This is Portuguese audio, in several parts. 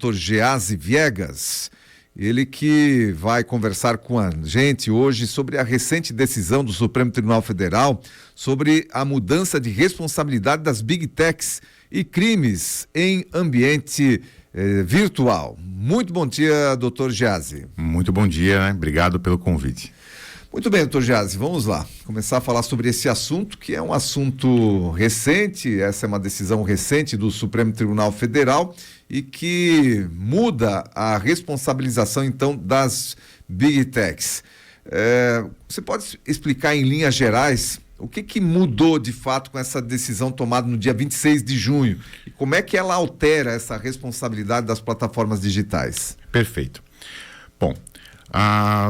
Dr. Gease Viegas, ele que vai conversar com a gente hoje sobre a recente decisão do Supremo Tribunal Federal sobre a mudança de responsabilidade das Big Techs e crimes em ambiente virtual. Muito bom dia, Dr. Gease. Muito bom dia, né? Obrigado pelo convite. Muito bem, doutor Gease, vamos lá, começar a falar sobre esse assunto, que é um assunto recente. Essa é uma decisão recente do Supremo Tribunal Federal e que muda a responsabilização, então, das Big Techs. Você pode explicar em linhas gerais o que mudou de fato com essa decisão tomada no dia 26 de junho e como é que ela altera essa responsabilidade das plataformas digitais? Perfeito. Bom,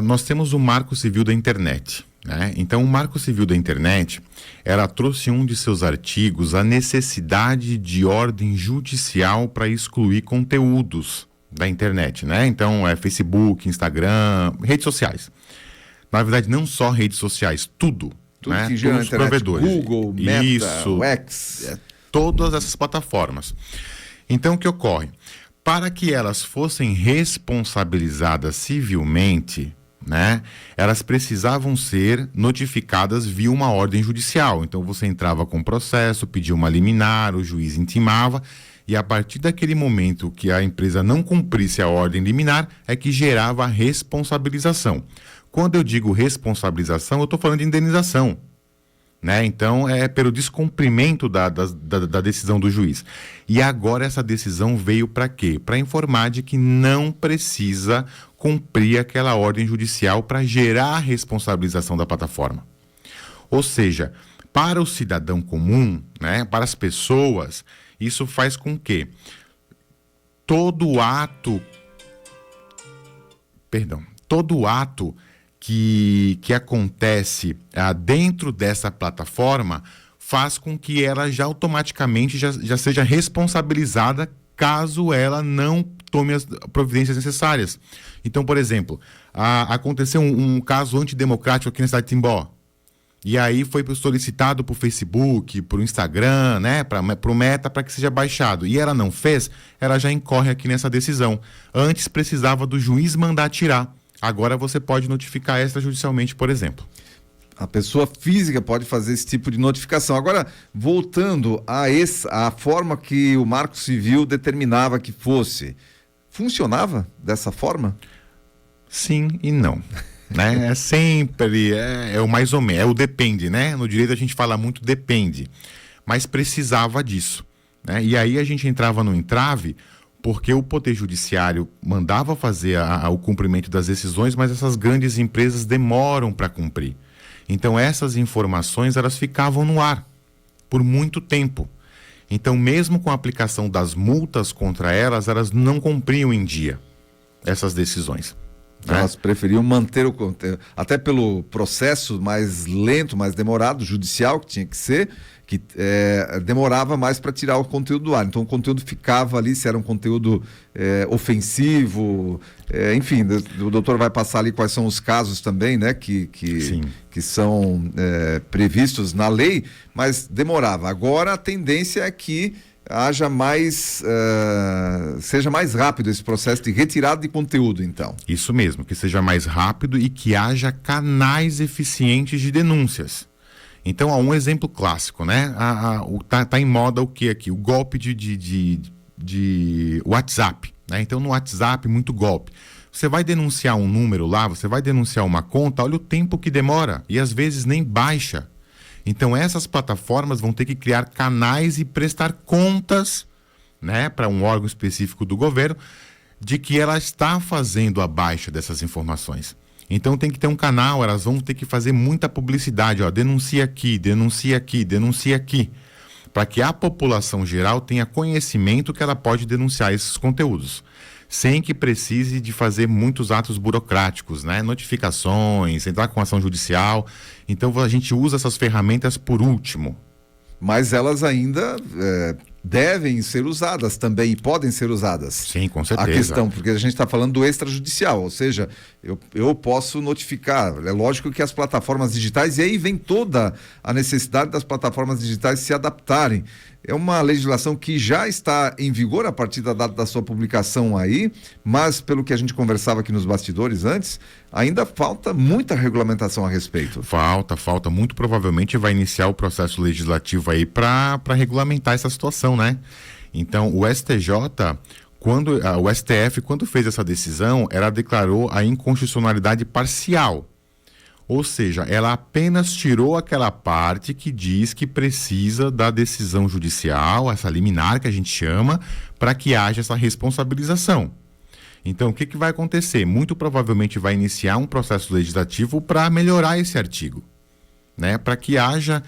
nós temos o Marco Civil da Internet, né? Então, o Marco Civil da Internet, ela trouxe um de seus artigos a necessidade de ordem judicial para excluir conteúdos da internet, né? Então, Facebook, Instagram, redes sociais. Na verdade, não só redes sociais, tudo, né? Que gira todos na internet, provedores. Google, Meta, X. Todas essas plataformas. Então, o que ocorre? Para que elas fossem responsabilizadas civilmente, né, elas precisavam ser notificadas via uma ordem judicial. Então você entrava com processo, pedia uma liminar, o juiz intimava, e a partir daquele momento que a empresa não cumprisse a ordem liminar, é que gerava a responsabilização. Quando eu digo responsabilização, eu estou falando de indenização, né? Então é pelo descumprimento da decisão do juiz. E agora essa decisão veio para quê? Para informar de que não precisa cumprir aquela ordem judicial para gerar a responsabilização da plataforma. Ou seja, para o cidadão comum, né, para as pessoas, isso faz com que todo ato que acontece dentro dessa plataforma faz com que ela já automaticamente já seja responsabilizada caso ela não tome as providências necessárias. Então, por exemplo, aconteceu um caso antidemocrático aqui na cidade de Timbó. E aí foi solicitado para o Facebook, para o Instagram, né, para o Meta, para que seja baixado. E ela não fez, ela já incorre aqui nessa decisão. Antes precisava do juiz mandar tirar. Agora você pode notificar extrajudicialmente, por exemplo. A pessoa física pode fazer esse tipo de notificação. Agora, voltando à forma que o Marco Civil determinava que fosse, funcionava dessa forma? Sim e não. Né? É sempre, o mais ou menos, é o depende, né? No direito a gente fala muito depende, mas precisava disso, né? E aí a gente entrava no entrave, porque o Poder Judiciário mandava fazer o cumprimento das decisões, mas essas grandes empresas demoram para cumprir. Então essas informações elas ficavam no ar por muito tempo. Então mesmo com a aplicação das multas contra elas não cumpriam em dia essas decisões. Elas preferiam manter o conteúdo, até pelo processo mais lento, mais demorado, judicial, que tinha que ser, que demorava mais para tirar o conteúdo do ar. Então o conteúdo ficava ali, se era um conteúdo ofensivo, enfim, o doutor vai passar ali quais são os casos também, né, que são previstos na lei, mas demorava. Agora a tendência é que haja seja mais rápido esse processo de retirada de conteúdo, então. Isso mesmo, que seja mais rápido e que haja canais eficientes de denúncias. Então, há um exemplo clássico, né? Tá em moda o que aqui? O golpe de WhatsApp, né? Então, no WhatsApp, muito golpe. Você vai denunciar um número lá, você vai denunciar uma conta, olha o tempo que demora e às vezes nem baixa. Então essas plataformas vão ter que criar canais e prestar contas, né, para um órgão específico do governo de que ela está fazendo a baixa dessas informações. Então tem que ter um canal, elas vão ter que fazer muita publicidade, denuncia aqui, denuncia aqui, denuncia aqui, para que a população geral tenha conhecimento que ela pode denunciar esses conteúdos, sem que precise de fazer muitos atos burocráticos, né? Notificações, entrar com ação judicial. Então a gente usa essas ferramentas por último. Mas elas ainda devem ser usadas também e podem ser usadas. Sim, com certeza. A questão, porque a gente está falando do extrajudicial, ou seja, eu posso notificar. É lógico que as plataformas digitais, e aí vem toda a necessidade das plataformas digitais se adaptarem. é uma legislação que já está em vigor a partir da data da sua publicação aí, mas pelo que a gente conversava aqui nos bastidores antes, ainda falta muita regulamentação a respeito. Falta. Muito provavelmente vai iniciar o processo legislativo aí para regulamentar essa situação, né? Então, o STF, quando fez essa decisão, ela declarou a inconstitucionalidade parcial. Ou seja, ela apenas tirou aquela parte que diz que precisa da decisão judicial, essa liminar que a gente chama, para que haja essa responsabilização. Então, o que vai acontecer? Muito provavelmente vai iniciar um processo legislativo para melhorar esse artigo, né? Para que haja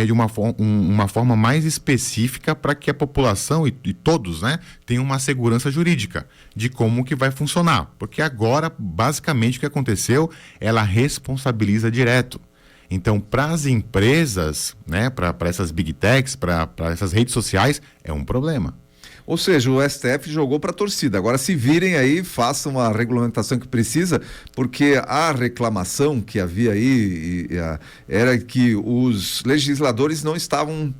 de uma forma mais específica para que a população e todos, né, tenham uma segurança jurídica de como que vai funcionar. Porque agora, basicamente, o que aconteceu, ela responsabiliza direto. Então, para as empresas, né, para essas big techs, para essas redes sociais, é um problema. Ou seja, o STF jogou para a torcida. Agora se virem aí, façam a regulamentação que precisa, porque a reclamação que havia aí era que os legisladores não estavam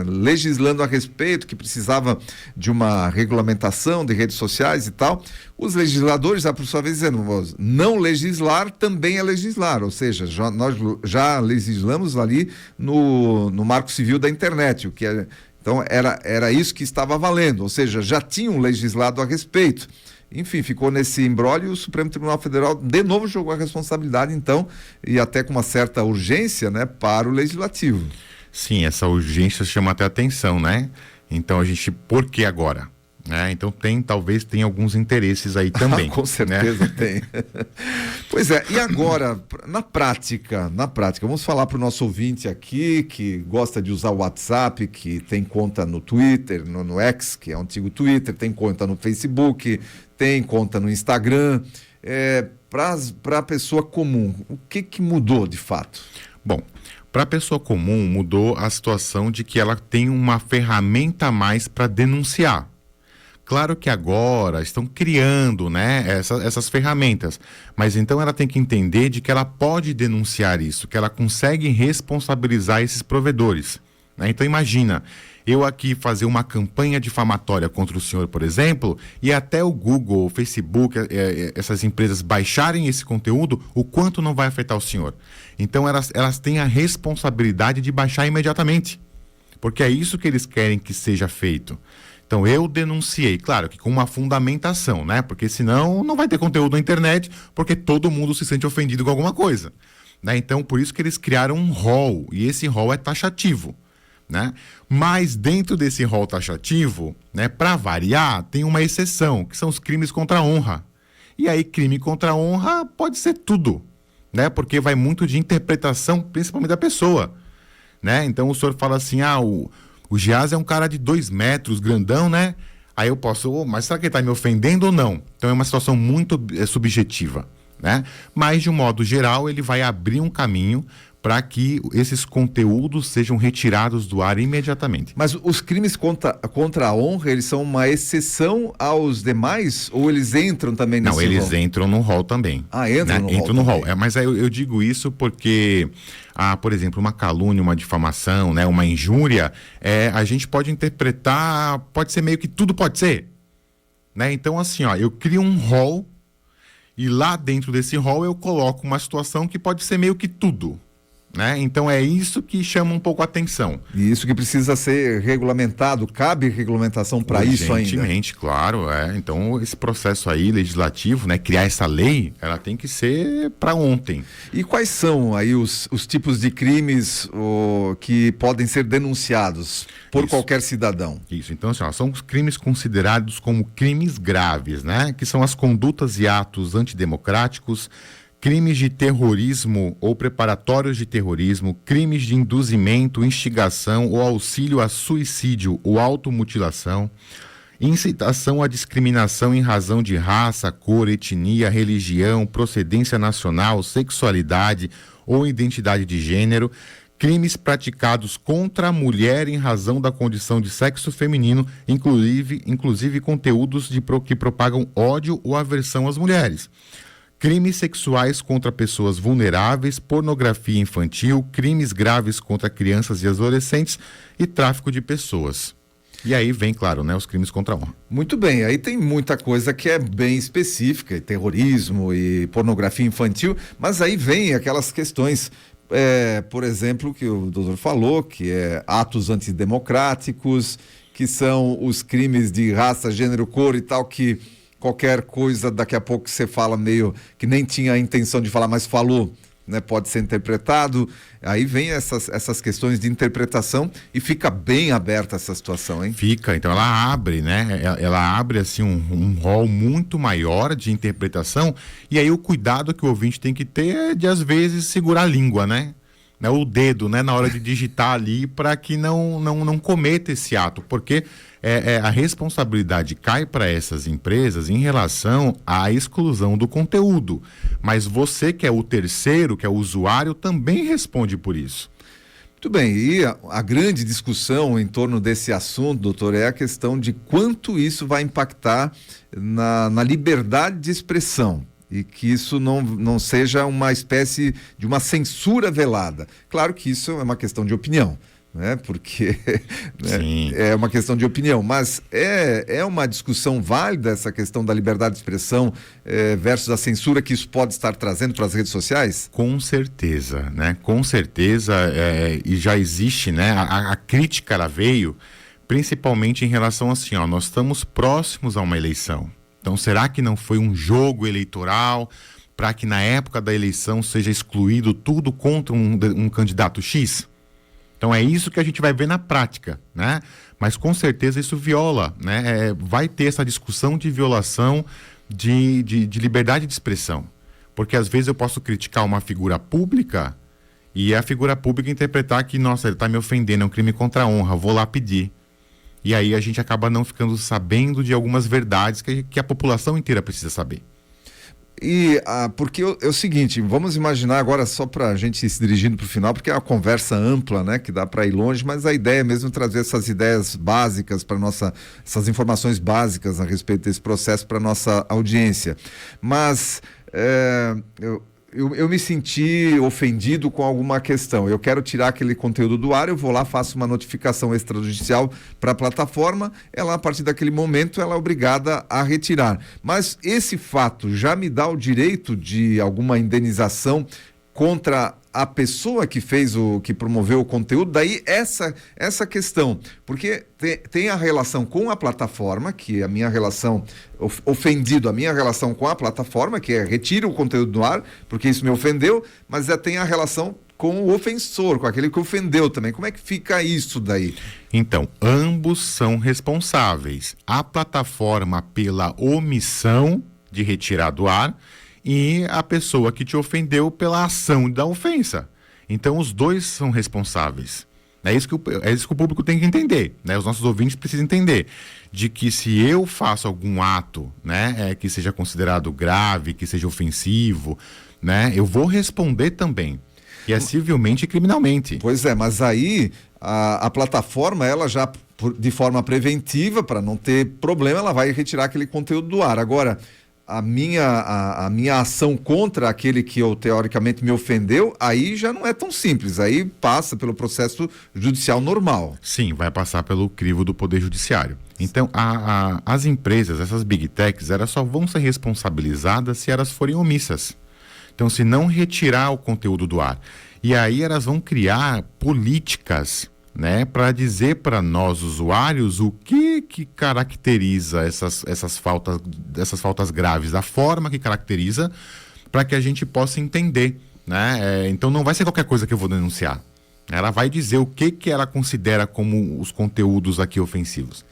legislando a respeito, que precisava de uma regulamentação de redes sociais e tal. Os legisladores, por sua vez, dizendo, não legislar também é legislar, ou seja, nós já legislamos ali no Marco Civil da Internet, o que é... Então, era isso que estava valendo, ou seja, já tinham legislado a respeito. Enfim, ficou nesse imbróglio e o Supremo Tribunal Federal de novo jogou a responsabilidade, então, e até com uma certa urgência, né, para o Legislativo. Sim, essa urgência chama até atenção, né? Então, por que agora? Então talvez tenha alguns interesses aí também. Com certeza, né? Tem. Pois é, e agora, na prática, vamos falar para o nosso ouvinte aqui, que gosta de usar o WhatsApp, que tem conta no Twitter, no X, que é o antigo Twitter, tem conta no Facebook, tem conta no Instagram. Para a pessoa comum, o que mudou de fato? Bom, para a pessoa comum mudou a situação de que ela tem uma ferramenta a mais para denunciar. Claro que agora estão criando, né, essas ferramentas, mas então ela tem que entender de que ela pode denunciar isso, que ela consegue responsabilizar esses provedores, né? Então imagina, eu aqui fazer uma campanha difamatória contra o senhor, por exemplo, e até o Google, o Facebook, essas empresas baixarem esse conteúdo, o quanto não vai afetar o senhor? Então elas têm a responsabilidade de baixar imediatamente, porque é isso que eles querem que seja feito. Então, eu denunciei, claro que com uma fundamentação, né? Porque senão não vai ter conteúdo na internet, porque todo mundo se sente ofendido com alguma coisa, né? Então, por isso que eles criaram um rol, e esse rol é taxativo, né? Mas dentro desse rol taxativo, né, para variar, tem uma exceção, que são os crimes contra a honra. E aí, crime contra a honra pode ser tudo, né? Porque vai muito de interpretação, principalmente da pessoa, né? Então, o senhor fala assim, o Geazi é um cara de 2 metros, grandão, né? Aí eu posso, mas será que ele está me ofendendo ou não? Então é uma situação muito subjetiva, né? Mas, de um modo geral, ele vai abrir um caminho para que esses conteúdos sejam retirados do ar imediatamente. Mas os crimes contra a honra, eles são uma exceção aos demais? Ou eles entram também nesse rol? Não, eles entram no rol também. Entram no rol. Mas eu digo isso porque, por exemplo, uma calúnia, uma difamação, né, uma injúria, a gente pode interpretar, pode ser meio que tudo pode ser, né? Então, assim, eu crio um rol e lá dentro desse rol eu coloco uma situação que pode ser meio que tudo, né? Então é isso que chama um pouco a atenção. E isso que precisa ser regulamentado, cabe regulamentação para isso ainda? Urgentemente, claro. Então esse processo aí legislativo, né, criar essa lei, ela tem que ser para ontem. E quais são aí os tipos de crimes que podem ser denunciados por qualquer cidadão? Isso, então assim, são os crimes considerados como crimes graves, né, que são as condutas e atos antidemocráticos, crimes de terrorismo ou preparatórios de terrorismo, crimes de induzimento, instigação ou auxílio a suicídio ou automutilação, incitação à discriminação em razão de raça, cor, etnia, religião, procedência nacional, sexualidade ou identidade de gênero, crimes praticados contra a mulher em razão da condição de sexo feminino, inclusive conteúdos que propagam ódio ou aversão às mulheres. crimes sexuais contra pessoas vulneráveis, pornografia infantil, crimes graves contra crianças e adolescentes e tráfico de pessoas. E aí vem, claro, né, os crimes contra a honra. Muito bem, aí tem muita coisa que é bem específica, terrorismo e pornografia infantil, mas aí vem aquelas questões, por exemplo, que o doutor falou, que é atos antidemocráticos, que são os crimes de raça, gênero, cor e tal, que qualquer coisa daqui a pouco você fala meio que nem tinha a intenção de falar, mas falou, né, pode ser interpretado. Aí vem essas questões de interpretação e fica bem aberta essa situação, hein? Fica, então ela abre, né? Ela abre assim um rol muito maior de interpretação, e aí o cuidado que o ouvinte tem que ter é de às vezes segurar a língua, né? O dedo, né, na hora de digitar ali, para que não cometa esse ato, porque a responsabilidade cai para essas empresas em relação à exclusão do conteúdo. Mas você, que é o terceiro, que é o usuário, também responde por isso. Muito bem, e a grande discussão em torno desse assunto, doutor, é a questão de quanto isso vai impactar na liberdade de expressão. E que isso não seja uma espécie de uma censura velada. Claro que isso é uma questão de opinião, né? Porque é uma questão de opinião, mas é uma discussão válida essa questão da liberdade de expressão versus a censura que isso pode estar trazendo para as redes sociais? Com certeza, né? Com certeza, e já existe, né? A crítica, ela veio principalmente em relação assim, ó, nós estamos próximos a uma eleição. Então, será que não foi um jogo eleitoral para que na época da eleição seja excluído tudo contra um candidato X? Então, é isso que a gente vai ver na prática, né? Mas, com certeza, isso viola, né? Vai ter essa discussão de violação de liberdade de expressão. Porque, às vezes, eu posso criticar uma figura pública e a figura pública interpretar que, nossa, ele está me ofendendo, é um crime contra a honra, vou lá pedir. E aí a gente acaba não ficando sabendo de algumas verdades que a população inteira precisa saber. Porque é o seguinte, vamos imaginar agora, só para a gente ir se dirigindo para o final, porque é uma conversa ampla, né, que dá para ir longe, mas a ideia é mesmo trazer essas ideias básicas para essas informações básicas a respeito desse processo para nossa audiência. Mas eu me senti ofendido com alguma questão. Eu quero tirar aquele conteúdo do ar, eu vou lá, faço uma notificação extrajudicial para a plataforma, ela, a partir daquele momento, ela é obrigada a retirar. Mas esse fato já me dá o direito de alguma indenização contra a pessoa que que promoveu o conteúdo? Daí essa questão, porque tem a relação com a plataforma, que é a minha relação, ofendido, a minha relação com a plataforma, que é retira o conteúdo do ar, porque isso me ofendeu, mas tem a relação com o ofensor, com aquele que ofendeu também. Como é que fica isso daí? Então, ambos são responsáveis. A plataforma pela omissão de retirar do ar e a pessoa que te ofendeu pela ação da ofensa. Então, os dois são responsáveis. É isso que o público tem que entender, né? Os nossos ouvintes precisam entender de que se eu faço algum ato, né, que seja considerado grave, que seja ofensivo, né, eu vou responder também. E é civilmente e criminalmente. Pois é, mas aí a plataforma, ela já, de forma preventiva, para não ter problema, ela vai retirar aquele conteúdo do ar. Agora, a minha ação contra aquele que eu teoricamente me ofendeu, aí já não é tão simples, aí passa pelo processo judicial normal. Sim, vai passar pelo crivo do Poder Judiciário. Então, as empresas, essas Big Techs, elas só vão ser responsabilizadas se elas forem omissas. Então, se não retirar o conteúdo do ar. E aí elas vão criar políticas, né, para dizer para nós usuários o que caracteriza essas faltas graves, a forma que caracteriza, para que a gente possa entender, né? Então não vai ser qualquer coisa que eu vou denunciar. Ela vai dizer o que ela considera como os conteúdos aqui ofensivos.